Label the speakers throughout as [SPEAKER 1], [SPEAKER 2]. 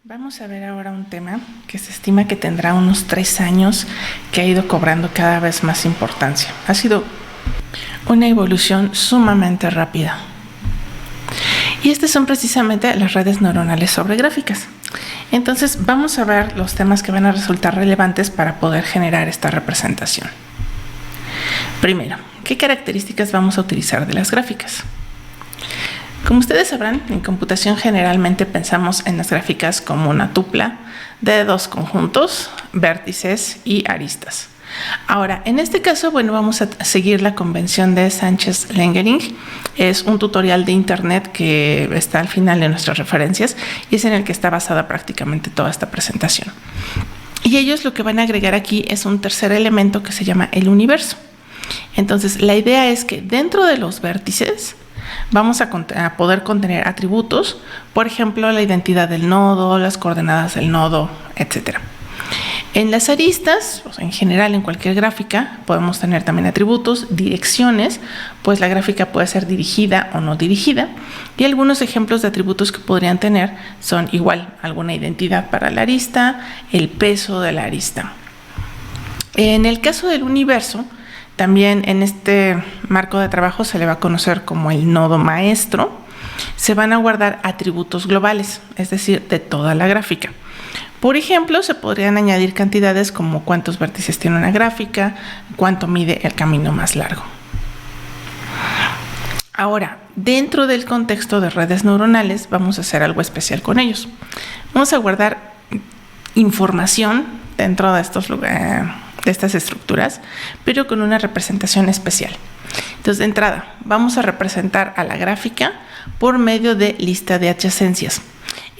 [SPEAKER 1] Vamos a ver ahora un tema que se estima que tendrá unos 3 años, que ha ido cobrando cada vez más importancia. Ha sido una evolución sumamente rápida. Y estas son precisamente las redes neuronales sobre gráficas. Entonces vamos a ver los temas que van a resultar relevantes para poder generar esta representación. Primero, ¿qué características vamos a utilizar de las gráficas? Como ustedes sabrán, en computación generalmente pensamos en las gráficas como una tupla de dos conjuntos, vértices y aristas. Ahora, en este caso, vamos a seguir la convención de Sánchez-Lengerich. Es un tutorial de internet que está al final de nuestras referencias y es en el que está basada prácticamente toda esta presentación. Y ellos lo que van a agregar aquí es un tercer elemento que se llama el universo. Entonces, la idea es que dentro de los vértices vamos a poder contener atributos, por ejemplo, la identidad del nodo, las coordenadas del nodo, etc. En las aristas, en general en cualquier gráfica, podemos tener también atributos, direcciones, pues la gráfica puede ser dirigida o no dirigida, y algunos ejemplos de atributos que podrían tener son igual alguna identidad para la arista, el peso de la arista. En el caso del universo, también en este marco de trabajo se le va a conocer como el nodo maestro. Se van a guardar atributos globales, es decir, de toda la gráfica. Por ejemplo, se podrían añadir cantidades como cuántos vértices tiene una gráfica, cuánto mide el camino más largo. Ahora, dentro del contexto de redes neuronales, vamos a hacer algo especial con ellos. Vamos a guardar información dentro de estas estructuras, pero con una representación especial. Entonces, de entrada, vamos a representar a la gráfica por medio de lista de adyacencias.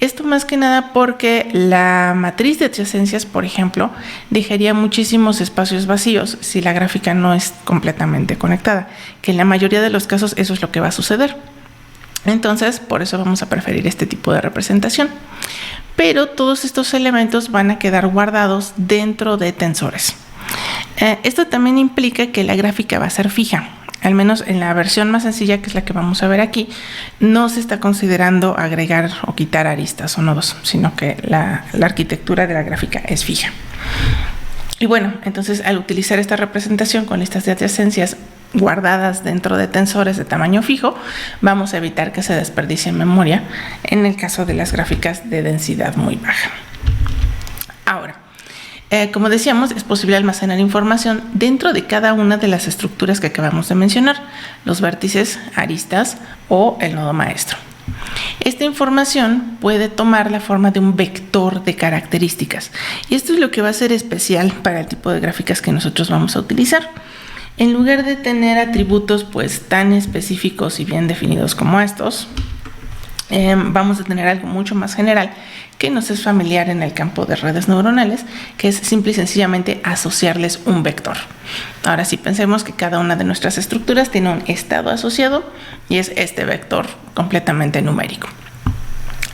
[SPEAKER 1] Esto más que nada porque la matriz de adyacencias, por ejemplo, dejaría muchísimos espacios vacíos si la gráfica no es completamente conectada, que en la mayoría de los casos eso es lo que va a suceder. Entonces, por eso vamos a preferir este tipo de representación. Pero todos estos elementos van a quedar guardados dentro de tensores. Esto también implica que la gráfica va a ser fija. Al menos en la versión más sencilla, que es la que vamos a ver aquí, no se está considerando agregar o quitar aristas o nodos, sino que la arquitectura de la gráfica es fija. Y bueno, entonces al utilizar esta representación con listas de adyacencias guardadas dentro de tensores de tamaño fijo, vamos a evitar que se desperdicie memoria en el caso de las gráficas de densidad muy baja. Ahora, como decíamos, es posible almacenar información dentro de cada una de las estructuras que acabamos de mencionar, los vértices, aristas o el nodo maestro. Esta información puede tomar la forma de un vector de características, y esto es lo que va a ser especial para el tipo de gráficas que nosotros vamos a utilizar. En lugar de tener atributos tan específicos y bien definidos como estos, vamos a tener algo mucho más general que nos es familiar en el campo de redes neuronales, que es simple y sencillamente asociarles un vector. Ahora sí, pensemos que cada una de nuestras estructuras tiene un estado asociado y es este vector completamente numérico.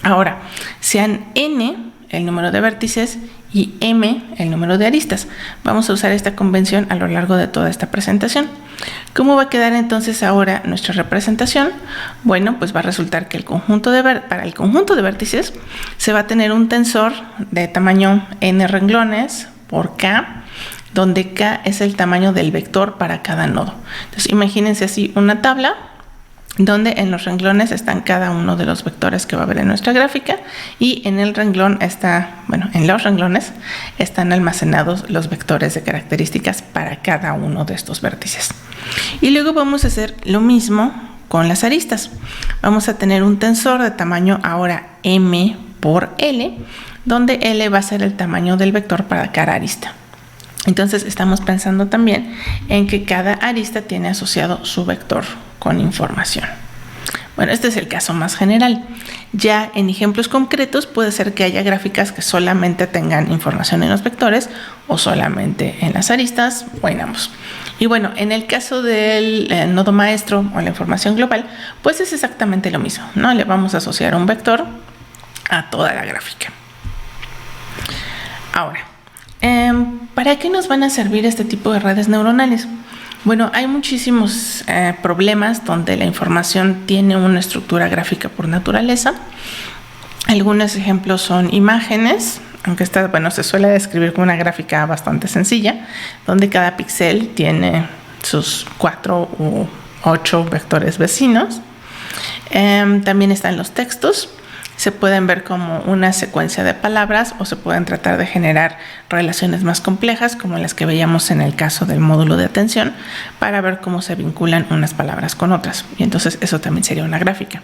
[SPEAKER 1] Ahora, sean n el número de vértices y m el número de aristas. Vamos a usar esta convención a lo largo de toda esta presentación. ¿Cómo va a quedar entonces ahora nuestra representación? Bueno, pues va a resultar que para el conjunto de vértices se va a tener un tensor de tamaño n renglones por k, donde k es el tamaño del vector para cada nodo. Entonces, imagínense así una tabla donde en los renglones están cada uno de los vectores que va a haber en nuestra gráfica, y en el renglón en los renglones están almacenados los vectores de características para cada uno de estos vértices. Y luego vamos a hacer lo mismo con las aristas. Vamos a tener un tensor de tamaño ahora m por l, donde l va a ser el tamaño del vector para cada arista. Entonces estamos pensando también en que cada arista tiene asociado su vector con información. Bueno, este es el caso más general. Ya en ejemplos concretos puede ser que haya gráficas que solamente tengan información en los vectores o solamente en las aristas o en ambos. Y bueno, en el caso del nodo maestro o la información global, pues es exactamente lo mismo, ¿no? Le vamos a asociar un vector a toda la gráfica. Ahora, ¿para qué nos van a servir este tipo de redes neuronales? Bueno, hay muchísimos problemas donde la información tiene una estructura gráfica por naturaleza Algunos ejemplos son imágenes, aunque esta, bueno, se suele describir como una gráfica bastante sencilla, donde cada píxel tiene sus 4 u 8 vectores vecinos. También están los textos. Se pueden ver como una secuencia de palabras o se pueden tratar de generar relaciones más complejas, como las que veíamos en el caso del módulo de atención, para ver cómo se vinculan unas palabras con otras. Y entonces eso también sería una gráfica.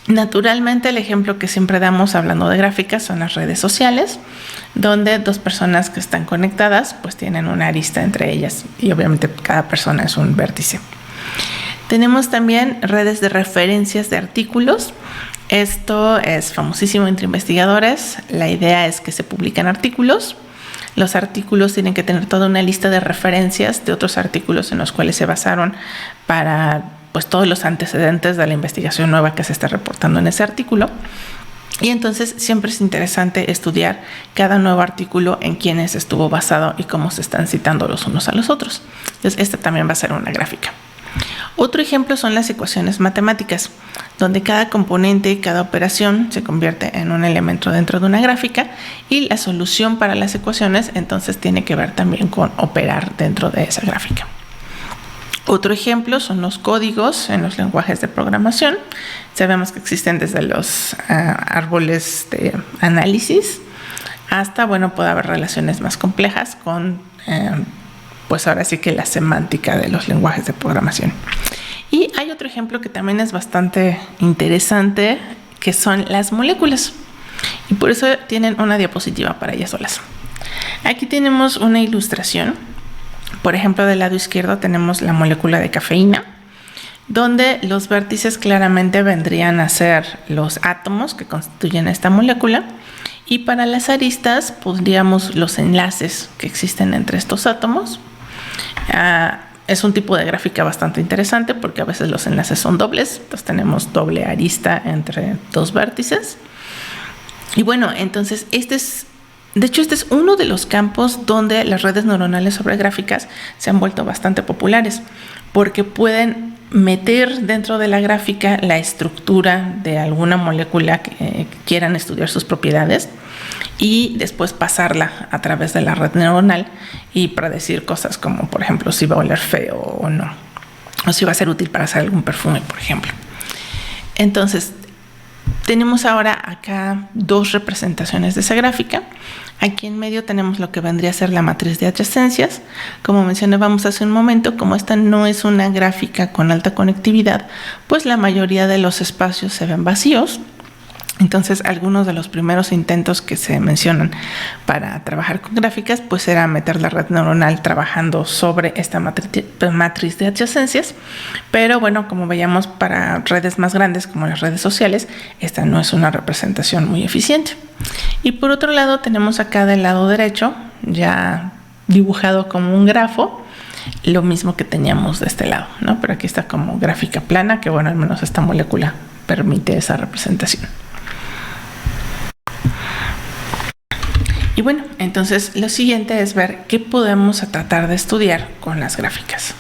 [SPEAKER 1] Naturalmente, el ejemplo que siempre damos hablando de gráficas son las redes sociales, donde dos personas que están conectadas pues tienen una arista entre ellas y obviamente cada persona es un vértice. Tenemos también redes de referencias de artículos. Esto es famosísimo entre investigadores. La idea es que se publican artículos. Los artículos tienen que tener toda una lista de referencias de otros artículos en los cuales se basaron para pues todos los antecedentes de la investigación nueva que se está reportando en ese artículo. Y entonces siempre es interesante estudiar cada nuevo artículo en quiénes estuvo basado y cómo se están citando los unos a los otros. Entonces esta también va a ser una gráfica. Otro ejemplo son las ecuaciones matemáticas, donde cada componente y cada operación se convierte en un elemento dentro de una gráfica y la solución para las ecuaciones entonces tiene que ver también con operar dentro de esa gráfica. Otro ejemplo son los códigos en los lenguajes de programación. Sabemos que existen desde los árboles de análisis hasta, bueno, puede haber relaciones más complejas con pues ahora sí que la semántica de los lenguajes de programación. Y hay otro ejemplo que también es bastante interesante, que son las moléculas. Y por eso tienen una diapositiva para ellas solas. Aquí tenemos una ilustración. Por ejemplo, del lado izquierdo tenemos la molécula de cafeína, donde los vértices claramente vendrían a ser los átomos que constituyen esta molécula. Y para las aristas pondríamos los enlaces que existen entre estos átomos. Es un tipo de gráfica bastante interesante porque a veces los enlaces son dobles, entonces tenemos doble arista entre dos vértices. Y bueno, entonces este es uno de los campos donde las redes neuronales sobre gráficas se han vuelto bastante populares porque pueden meter dentro de la gráfica la estructura de alguna molécula que quieran estudiar sus propiedades y después pasarla a través de la red neuronal y predecir cosas como, por ejemplo, si va a oler feo o no, o si va a ser útil para hacer algún perfume, por ejemplo. Entonces, tenemos ahora acá dos representaciones de esa gráfica. Aquí en medio tenemos lo que vendría a ser la matriz de adyacencias. Como mencionábamos hace un momento, como esta no es una gráfica con alta conectividad, pues la mayoría de los espacios se ven vacíos. Entonces, algunos de los primeros intentos que se mencionan para trabajar con gráficas, pues era meter la red neuronal trabajando sobre esta matriz de adyacencias. Pero bueno, como veíamos para redes más grandes como las redes sociales, esta no es una representación muy eficiente. Y por otro lado, tenemos acá del lado derecho, ya dibujado como un grafo, lo mismo que teníamos de este lado, ¿no? Pero aquí está como gráfica plana, que bueno, al menos esta molécula permite esa representación. Y bueno, entonces lo siguiente es ver qué podemos tratar de estudiar con las gráficas.